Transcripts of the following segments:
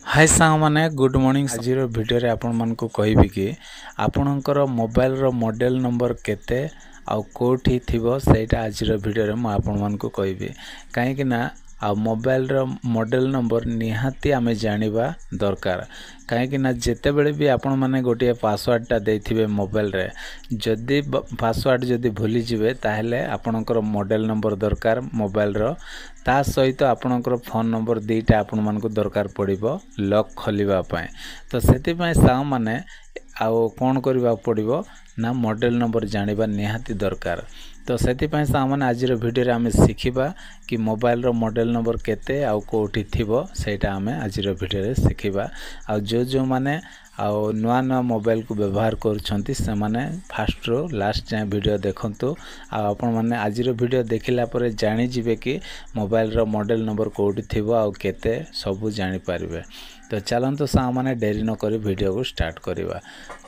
हाय सांग माने good morning आज वीडियो रे आपण मन को कहबी कि आपणकर मोबाइल रो मॉडल नंबर केते आउ कोठी थिबो सेटा आज वीडियो रे म आपण मन को कहबी काहे कि ना आ मोबाइल रो मॉडल नंबर निहाती आमे जानिबा दरकार काहे कि ना जेते बेले भी आपण माने गोटे पासवर्ड टा देथिबे मोबाइल रे जदी पासवर्ड जदी भूली जिवे ताहेले आपणकर मॉडल नंबर दरकार मोबाइल रो ता सहित आपणकर फोन नंबर दीटा आपण मन को दरकार पड़िबो लॉक खोलिबा पाए तो सेति पाए सा माने आउ कोन करबा पड़िबो ना मॉडल नंबर जानिबा निहाती दरकार तो सेति पाए सा माने आज वीडियो रे आमे सिखिबा कि मोबाइल रो मॉडल नंबर केते आउ कोठी थिबो सेटा आमे आज वीडियो रे सिखिबा आ जो माने आउ नुआ नुआ मोबाइल को व्यवहार करछंती से माने फास्ट रो लास्ट जाय वीडियो देखंतु आ आपण माने आज वीडियो देखिला परे जानि जिवे कि मोबाइल रो मॉडल नंबर कोठी थिबो आ केते सब जानि पारिबे तो चलंतु सा माने देरी न करी वीडियो को स्टार्ट करबा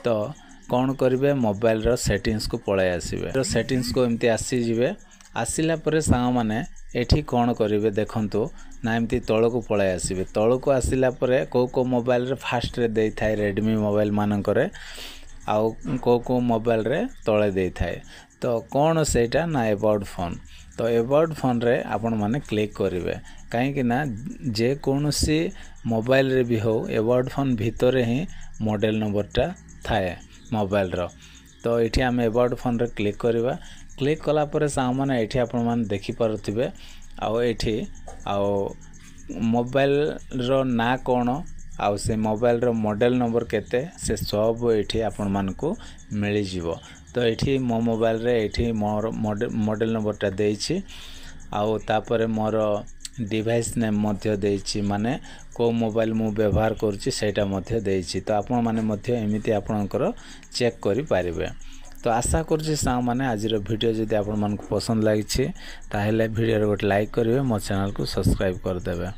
तो कौन करिवे मोबाइल रो सेटिंग्स को पळे आसीबे रो सेटिंग्स को एमती आसी जिवे आसिला परे सा माने एठी कौन करिवे देखंतु ना एमती तळ को पळे आसीबे तळ को आसिला परे को मोबाइल रे फास्ट रे देई थाए रेडमी मोबाइल मानन करे आउ को मोबाइल रे तळे देई थाए तो कौन सेटा ना अबाउट फोन तो अबाउट फोन रे आपण माने क्लिक करिवे काहे कि ना जे कोनोसी मोबाइल रे भी हो अबाउट फोन भीतर ही मॉडल नंबर टा थाए मोबाइल रो तो एठी आमे अबाउट फोन रे क्लिक करबा क्लिक कला परे सा माने एठी आपण माने देखि पारुथिबे आउ एठी आउ मोबाइल रो ना कोन आउ से मोबाइल रो मॉडल नंबर केते से सब एठी आपण मान को मिली जिवो तो एठी मो मोबाइल रे एठी मोर मॉडल नंबर टा देछि आउ तापरे मोर डिवाइस नेम मध्य देछि माने को मोबाइल मु व्यवहार करछि सेटा मध्य देछि तो आपण माने मध्य एमिति आपणकर चेक करि पारिबे तो आशा करछि सा माने आज वीडियो जदि आपण मन को पसंद लागिछि ताहेले वीडियो रे गोटे लाइक करिवे मो चैनल को सब्सक्राइब कर देबे।